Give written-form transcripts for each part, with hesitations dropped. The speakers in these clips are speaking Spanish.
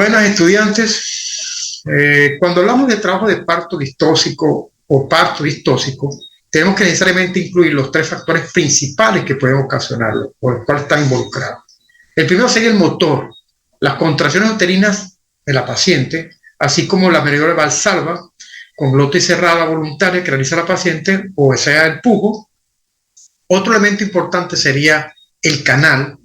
Buenas estudiantes, cuando hablamos de trabajo de parto distóxico o parto distóxico, tenemos que necesariamente incluir los tres factores principales que pueden ocasionarlo o el cual están involucrados. El primero sería el motor, las contracciones uterinas de la paciente, así como la maniobra valsalva con glotis cerrada voluntaria que realiza la paciente o sea el pujo. Otro elemento importante sería el canal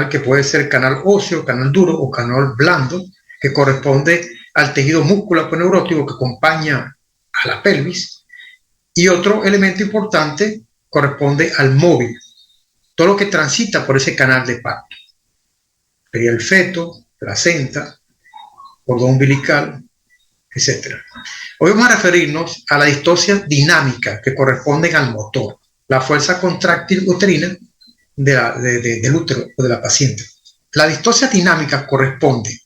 que puede ser canal óseo, canal duro o canal blando, que corresponde al tejido músculo-neurótico que acompaña a la pelvis. Y otro elemento importante corresponde al móvil, todo lo que transita por ese canal de parto. Sería el feto, placenta, cordón umbilical, etc. Hoy vamos a referirnos a la distosia dinámica que corresponde al motor, la fuerza contráctil uterina del útero o de la paciente. La distosia dinámica corresponde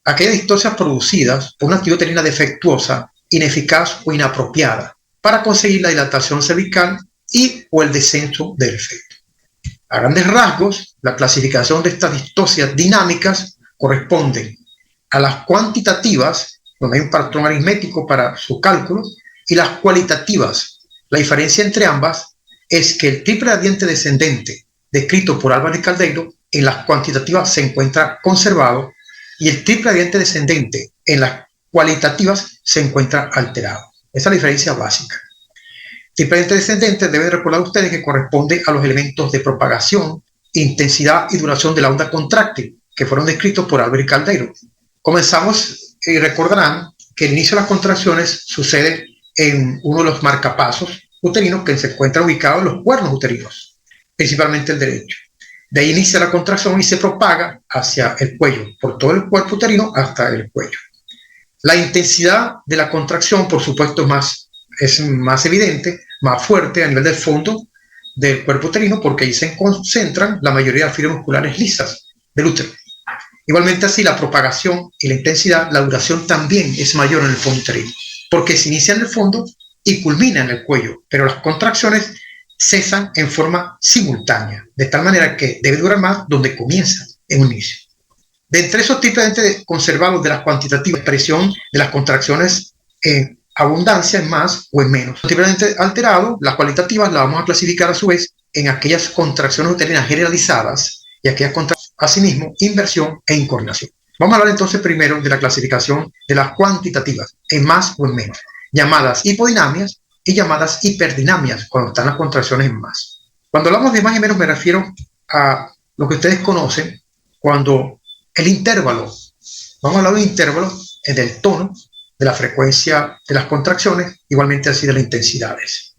a aquellas distosias producidas por una actividad uterina defectuosa, ineficaz o inapropiada para conseguir la dilatación cervical o el descenso del feto. A grandes rasgos, la clasificación de estas distosias dinámicas corresponde a las cuantitativas, donde hay un patrón aritmético para su cálculo, y las cualitativas. La diferencia entre ambas es que el triple gradiente descendente descrito por Álvarez Caldeiro, en las cuantitativas se encuentra conservado y el triple gradiente descendente en las cualitativas se encuentra alterado. Esa es la diferencia básica. Triple gradiente descendente, deben recordar ustedes que corresponde a los elementos de propagación, intensidad y duración de la onda contráctil que fueron descritos por Álvarez Caldeiro. Comenzamos y recordarán que el inicio de las contracciones sucede en uno de los marcapasos uterinos que se encuentran ubicados en los cuernos uterinos, principalmente el derecho. De ahí inicia la contracción y se propaga hacia el cuello, por todo el cuerpo uterino hasta el cuello. La intensidad de la contracción, por supuesto, es más evidente, más fuerte a nivel del fondo del cuerpo uterino, porque ahí se concentran la mayoría de las fibras musculares lisas del útero. Igualmente así, la propagación y la intensidad, la duración también es mayor en el fondo uterino, porque se inicia en el fondo y culmina en el cuello, pero las contracciones cesan en forma simultánea, de tal manera que debe durar más donde comienza en un inicio. De entre esos tipos conservados de las cuantitativas, expresión de las contracciones en abundancia, en más o en menos. Tipicamente alterado, las cualitativas las vamos a clasificar a su vez en aquellas contracciones uterinas generalizadas y aquellas contracciones, asimismo, inversión e incoordinación. Vamos a hablar entonces primero de la clasificación de las cuantitativas, en más o en menos, llamadas hipodinamias y llamadas hiperdinamias, cuando están las contracciones en más. Cuando hablamos de más y menos me refiero a lo que ustedes conocen cuando el intervalo, vamos a hablar de un intervalo del tono, de la frecuencia de las contracciones, igualmente así de las intensidades.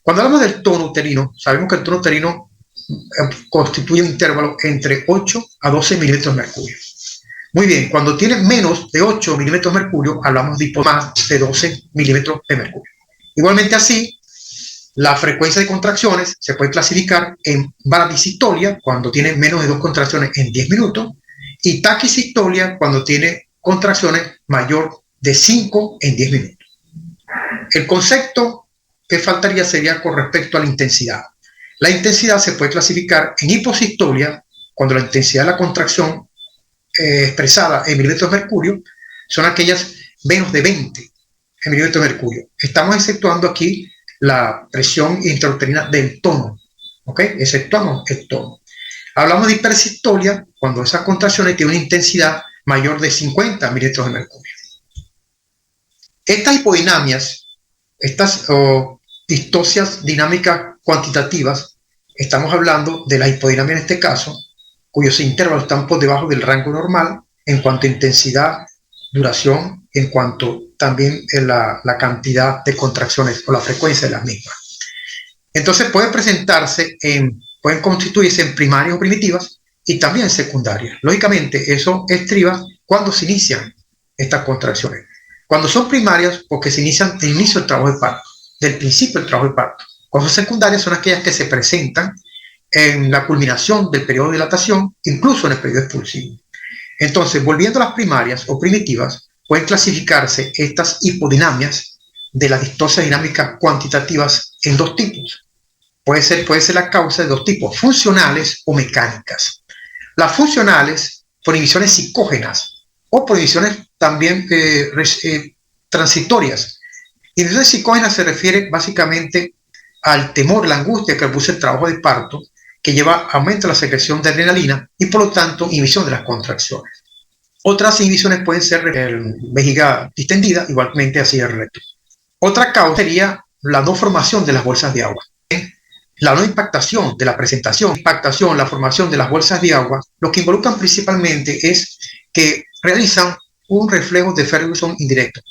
Cuando hablamos del tono uterino, sabemos que el tono uterino constituye un intervalo entre 8 a 12 milímetros de mercurio. Muy bien, cuando tiene menos de 8 milímetros de mercurio, hablamos de más de 12 milímetros de mercurio. Igualmente así, la frecuencia de contracciones se puede clasificar en bradisistolia, cuando tiene menos de 2 contracciones en 10 minutos, y taquisistolia, cuando tiene contracciones mayor de 5 en 10 minutos. El concepto que faltaría sería con respecto a la intensidad. La intensidad se puede clasificar en hiposistolia, cuando la intensidad de la contracción expresada en milímetros de mercurio son aquellas menos de 20 en milímetros de mercurio. Estamos exceptuando aquí la presión intrauterina del tono, ¿ok? Exceptuamos el tono. Hablamos de hipersistolia cuando esas contracciones tienen una intensidad mayor de 50 milímetros de mercurio. Estas hipodinamias, estas distosias dinámicas cuantitativas, estamos hablando de la hipodinamia en este caso, cuyos intervalos están por debajo del rango normal en cuanto a intensidad, duración, en cuanto también en la cantidad de contracciones o la frecuencia de las mismas. Entonces pueden constituirse en primarias o primitivas y también secundarias. Lógicamente eso estriba cuando se inician estas contracciones. Cuando son primarias, porque se inician del inicio del trabajo de parto, del principio del trabajo de parto. Cuando son secundarias son aquellas que se presentan en la culminación del periodo de dilatación, incluso en el periodo expulsivo. Entonces, volviendo a las primarias o primitivas, pueden clasificarse estas hipodinamias de las distosias dinámicas cuantitativas en dos tipos. Puede ser la causa de dos tipos, funcionales o mecánicas. Las funcionales por inhibiciones psicógenas o por inhibiciones también transitorias. Inhibiciones psicógenas se refiere básicamente al temor, la angustia que produce el trabajo de parto, que lleva aumento de la secreción de adrenalina y por lo tanto inhibición de las contracciones. Otras inhibiciones pueden ser vejiga distendida, igualmente así el recto. Otra causa sería la no formación de las bolsas de agua. La no impactación de la presentación, la formación de las bolsas de agua, lo que involucran principalmente es que realizan un reflejo de Ferguson indirecto.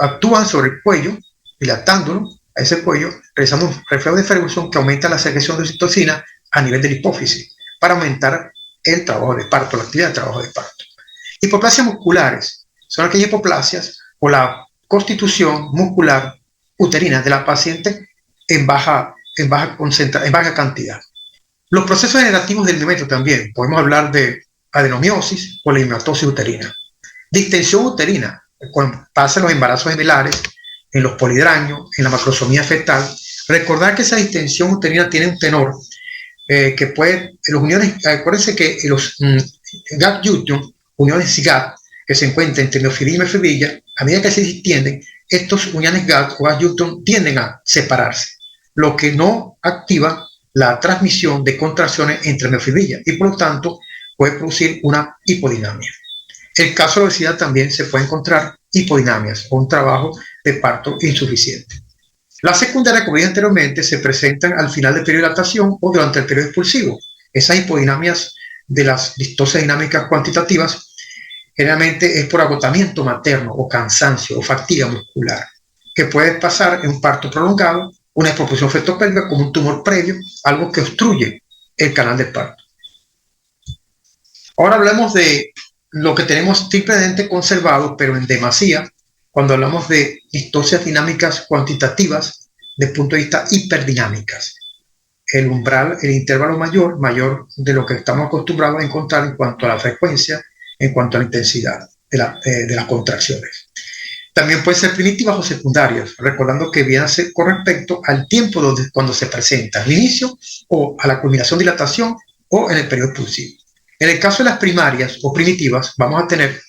Actúan sobre el cuello, dilatándolo a ese cuello, realizando un reflejo de Ferguson que aumenta la secreción de oxitocina a nivel de la hipófisis para aumentar el trabajo de parto, la actividad de trabajo de parto. Hipoplasias musculares son aquellas hipoplasias o la constitución muscular uterina de la paciente en baja cantidad. Los procesos generativos del endometrio también, podemos hablar de adenomiosis o linfomatosis uterina. Distensión uterina, cuando pasa en los embarazos gemelares, en los polidraños, en la macrosomía fetal. Recordar que esa distensión uterina tiene un tenor que puede, los uniones, acuérdense que los gap junction, uniones GAP, que se encuentran entre miofibrilla y mefibilla, a medida que se distienden, estos uniones GAP o gap junction tienden a separarse, lo que no activa la transmisión de contracciones entre miofibrilla y por lo tanto puede producir una hipodinamia. En el caso de la obesidad también se puede encontrar hipodinamias o un trabajo de parto insuficiente. Las secundarias, como dije anteriormente, se presentan al final del periodo de dilatación o durante el periodo expulsivo. Esas hipodinamias de las distocias dinámicas cuantitativas generalmente es por agotamiento materno o cansancio o fatiga muscular, que puede pasar en un parto prolongado, una desproporción feto-pélvica como un tumor previo, algo que obstruye el canal del parto. Ahora hablemos de lo que tenemos triplemente conservado, pero en demasía, cuando hablamos de distocias dinámicas cuantitativas desde el punto de vista hiperdinâmicas. El umbral, el intervalo mayor de lo que estamos acostumbrados a encontrar en cuanto a la frecuencia, en cuanto a la intensidad de las contracciones. También pueden ser primitivas o secundarias, recordando que viene a ser con respecto al tiempo cuando se presenta, al inicio o a la culminación de dilatación o en el periodo expulsivo. En el caso de las primarias o primitivas, vamos a tener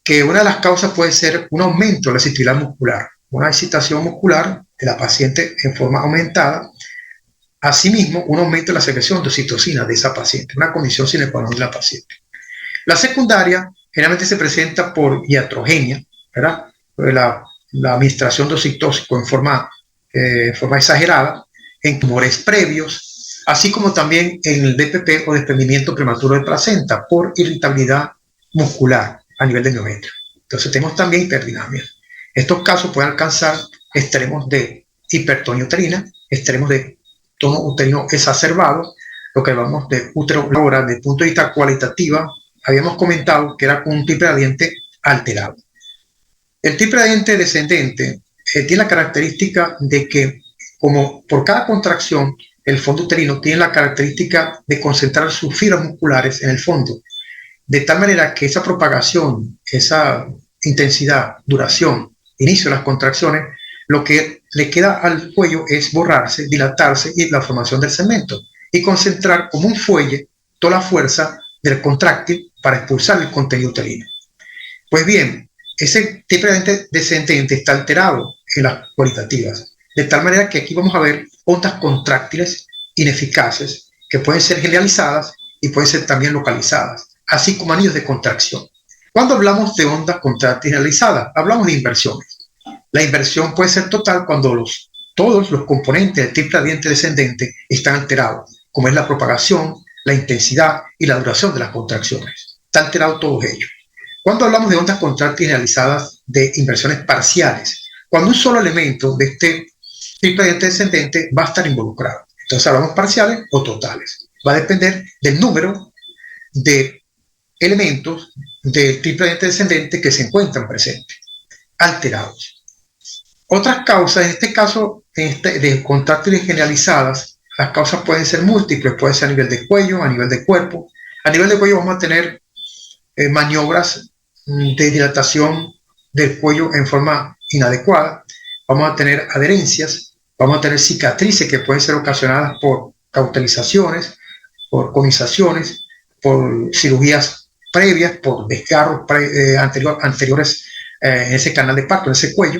que una de las causas puede ser un aumento de la excitabilidad muscular, una excitación muscular de la paciente en forma aumentada, asimismo un aumento de la secreción de oxitocina de esa paciente, una condición sine qua non de la paciente. La secundaria generalmente se presenta por iatrogenia, ¿verdad? La administración de oxitóxico en forma exagerada, en tumores previos, así como también en el DPP o desprendimiento prematuro de placenta por irritabilidad muscular a nivel de endometrio. Entonces tenemos también hiperdinamia. Estos casos pueden alcanzar extremos de hipertonía uterina, extremos de tono uterino exacerbado, lo que llamamos de útero. Ahora, desde el punto de vista cualitativo, habíamos comentado que era con un triple gradiente alterado. El triple gradiente descendente tiene la característica de que, como por cada contracción, el fondo uterino tiene la característica de concentrar sus fibras musculares en el fondo, de tal manera que esa propagación, esa intensidad, duración, inicio de las contracciones, lo que le queda al cuello es borrarse, dilatarse y la formación del cemento y concentrar como un fuelle toda la fuerza del contráctil para expulsar el contenido uterino. Pues bien, ese triple descendente está alterado en las cualitativas, de tal manera que aquí vamos a ver ondas contráctiles ineficaces que pueden ser generalizadas y pueden ser también localizadas, así como anillos de contracción. Cuando hablamos de ondas contráctiles generalizadas, hablamos de inversiones. La inversión puede ser total cuando todos los componentes del triple gradiente descendente están alterados, como es la propagación, la intensidad y la duración de las contracciones. Está alterado todos ellos. Cuando hablamos de ondas contráctiles generalizadas de inversiones parciales, cuando un solo elemento de este triple gradiente descendente va a estar involucrado. Entonces hablamos parciales o totales. Va a depender del número de elementos del triple gradiente descendente que se encuentran presentes, alterados. Otras causas, en este caso de contráctiles generalizadas, las causas pueden ser múltiples, puede ser a nivel de cuello, a nivel de cuerpo. A nivel de cuello vamos a tener maniobras de dilatación del cuello en forma inadecuada, vamos a tener adherencias, vamos a tener cicatrices que pueden ser ocasionadas por cautelizaciones, por conizaciones, por cirugías previas por desgarros anteriores en ese canal de parto, en ese cuello.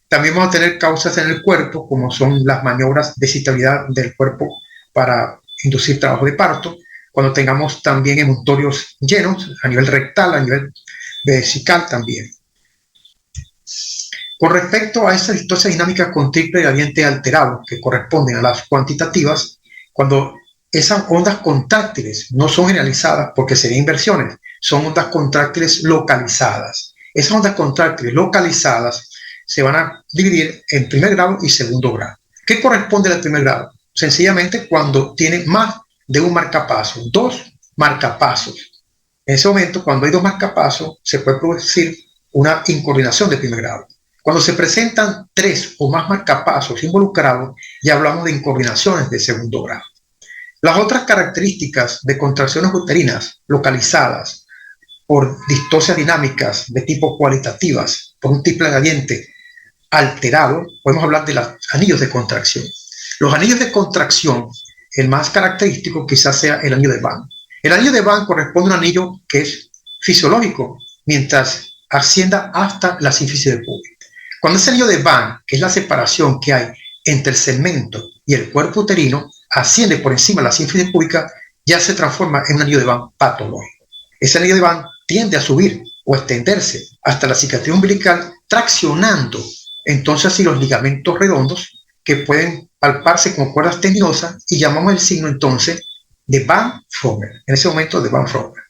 También vamos a tener causas en el cuerpo, como son las maniobras de excitabilidad del cuerpo para inducir trabajo de parto, cuando tengamos también emuntorios llenos a nivel rectal, a nivel vesical también. Con respecto a esas distosia dinámica con triple gradiente alterado, que corresponden a las cuantitativas, cuando esas ondas contráctiles no son generalizadas porque serían inversiones, son ondas contráctiles localizadas. Esas ondas contráctiles localizadas se van a dividir en primer grado y segundo grado. ¿Qué corresponde al primer grado? Sencillamente cuando tiene más de un marcapaso, 2 marcapasos. En ese momento, cuando hay 2 marcapasos, se puede producir una incoordinación de primer grado. Cuando se presentan 3 o más marcapasos involucrados, ya hablamos de incoordinaciones de segundo grado. Las otras características de contracciones uterinas localizadas por distosias dinámicas de tipo cualitativas, por un triple gradiente alterado, podemos hablar de los anillos de contracción. Los anillos de contracción, el más característico quizás sea el anillo de Van. El anillo de Van corresponde a un anillo que es fisiológico, mientras ascienda hasta la sínfisis del pubis. Cuando ese anillo de Van, que es la separación que hay entre el segmento y el cuerpo uterino, asciende por encima de la sínfisis púbica, ya se transforma en un anillo de Van patológico. Ese anillo de Van tiende a subir o extenderse hasta la cicatriz umbilical, traccionando entonces así los ligamentos redondos que pueden palparse como cuerdas tendinosas, y llamamos el signo entonces de Van Frommer, en ese momento de Van Frommer.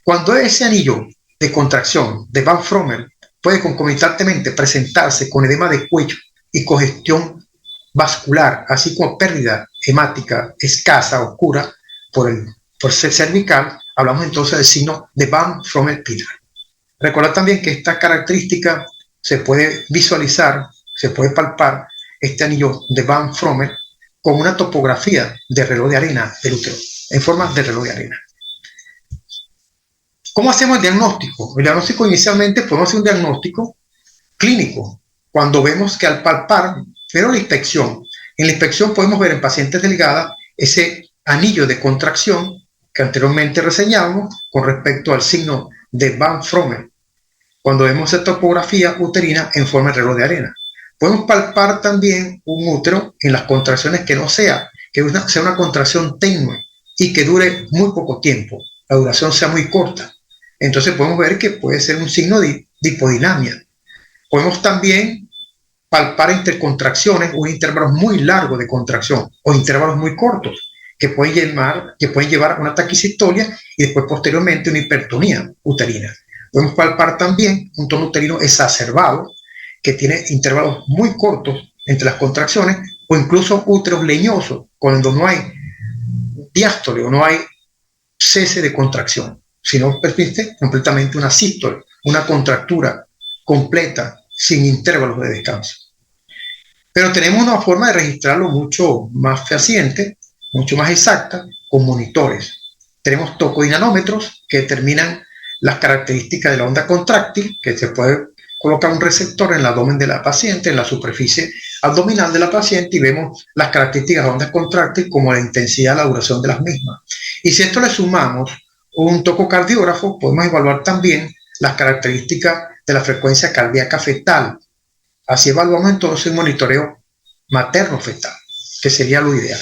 Cuando ese anillo de contracción de Van Frommer puede concomitantemente presentarse con edema de cuello y congestión vascular, así como pérdida hemática escasa, oscura, por ser cervical, hablamos entonces del signo de Van Frommer-Pilar. Recordad también que esta característica se puede visualizar, se puede palpar este anillo de Van Frommer con una topografía de reloj de arena del útero, en forma de reloj de arena. ¿Cómo hacemos el diagnóstico? El diagnóstico inicialmente podemos hacer un diagnóstico clínico, cuando vemos que al palpar, pero en la inspección podemos ver en pacientes delgadas ese anillo de contracción que anteriormente reseñamos con respecto al signo de Van Frommer, cuando vemos esta topografía uterina en forma de reloj de arena. Podemos palpar también un útero en las contracciones que no sea, que sea una contracción tenue y que dure muy poco tiempo, la duración sea muy corta. Entonces podemos ver que puede ser un signo de hipodinamia. Podemos también palpar intercontracciones o intervalos muy largos de contracción o intervalos muy cortos que pueden llevar a una taquicistolia y después posteriormente una hipertonía uterina. Podemos palpar también un tono uterino exacerbado que tiene intervalos muy cortos entre las contracciones, o incluso úteros leñosos cuando no hay diástole o no hay cese de contracción, sino persiste completamente una sístole, una contractura completa sin intervalos de descanso. Pero tenemos una forma de registrarlo mucho más fehaciente, mucho más exacta, con monitores. Tenemos tocodinamómetros que determinan las características de la onda contráctil, que se puede colocar un receptor en el abdomen de la paciente, en la superficie abdominal de la paciente, y vemos las características de ondas contráctiles como la intensidad, la duración de las mismas. Y si a esto le sumamos un tococardiógrafo, podemos evaluar también las características de la frecuencia cardíaca fetal. Así evaluamos entonces un monitoreo materno-fetal, que sería lo ideal.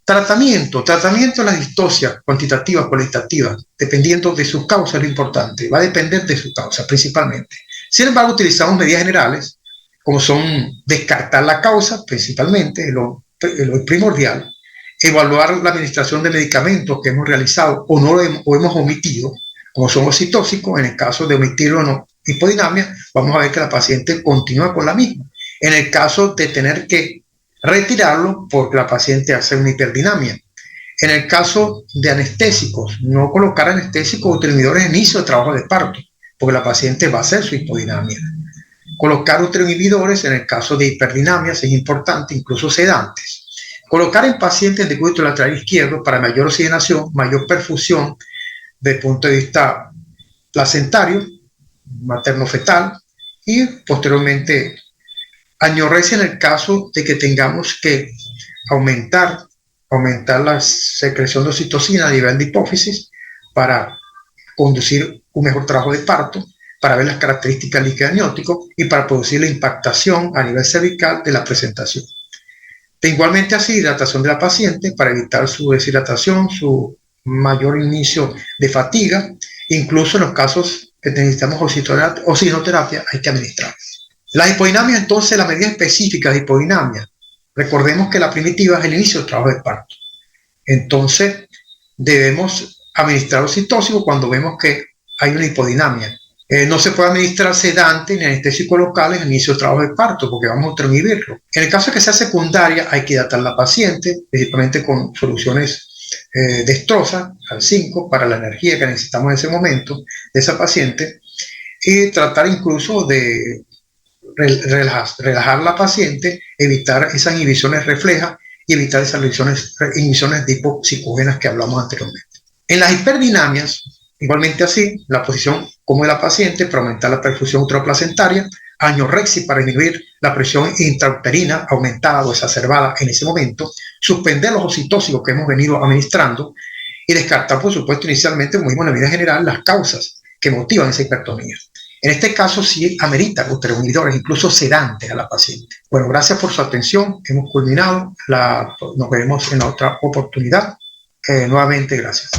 Tratamiento de las distosias cuantitativas, cualitativas, dependiendo de su causa, es lo importante. Va a depender de su causa principalmente. Sin embargo, utilizamos medidas generales, como son descartar la causa, principalmente, lo primordial, evaluar la administración de medicamentos que hemos realizado o hemos omitido, como son oxitóxicos. En el caso de omitirlo o no hipodinamia, vamos a ver que la paciente continúa con la misma. En el caso de tener que retirarlo porque la paciente hace una hiperdinamia. En el caso de anestésicos, no colocar anestésicos o uteroinhibidores en inicio de trabajo de parto, porque la paciente va a hacer su hipodinamia. Colocar uteroinhibidores en el caso de hiperdinamias es importante, incluso sedantes. Colocar en pacientes de cúbito lateral izquierdo para mayor oxigenación, mayor perfusión desde el punto de vista placentario, materno-fetal, y posteriormente anorexia en el caso de que tengamos que aumentar la secreción de oxitocina a nivel de hipófisis para conducir un mejor trabajo de parto, para ver las características líquidas amniótico y para producir la impactación a nivel cervical de la presentación. Igualmente así, hidratación de la paciente para evitar su deshidratación, su mayor inicio de fatiga, incluso en los casos que necesitamos oxigenoterapia hay que administrar. La hipodinamia, entonces, la medida específica de hipodinamia. Recordemos que la primitiva es el inicio del trabajo de parto. Entonces, debemos administrar oxitóxico cuando vemos que hay una hipodinamia. No se puede administrar sedante ni anestésico local en el inicio del trabajo de parto porque vamos a ultrainhibirlo. En el caso de que sea secundaria, hay que hidratar a la paciente, principalmente con soluciones destrosas, al 5, para la energía que necesitamos en ese momento de esa paciente, y tratar incluso de relajar la paciente, evitar esas inhibiciones reflejas y evitar esas inhibiciones de hipopsicógenas que hablamos anteriormente. En las hiperdinamias, igualmente así, la posición como de la paciente para aumentar la perfusión uteroplacentaria, anorexia para disminuir la presión intrauterina aumentada o exacerbada en ese momento, suspender los oxitóxicos que hemos venido administrando y descartar, por supuesto, inicialmente, como vimos en la medida general, las causas que motivan esa hipertonía. En este caso sí amerita uteroinhibidores, incluso sedantes a la paciente. Bueno, gracias por su atención. Hemos culminado. Nos veremos en la otra oportunidad. Nuevamente, gracias.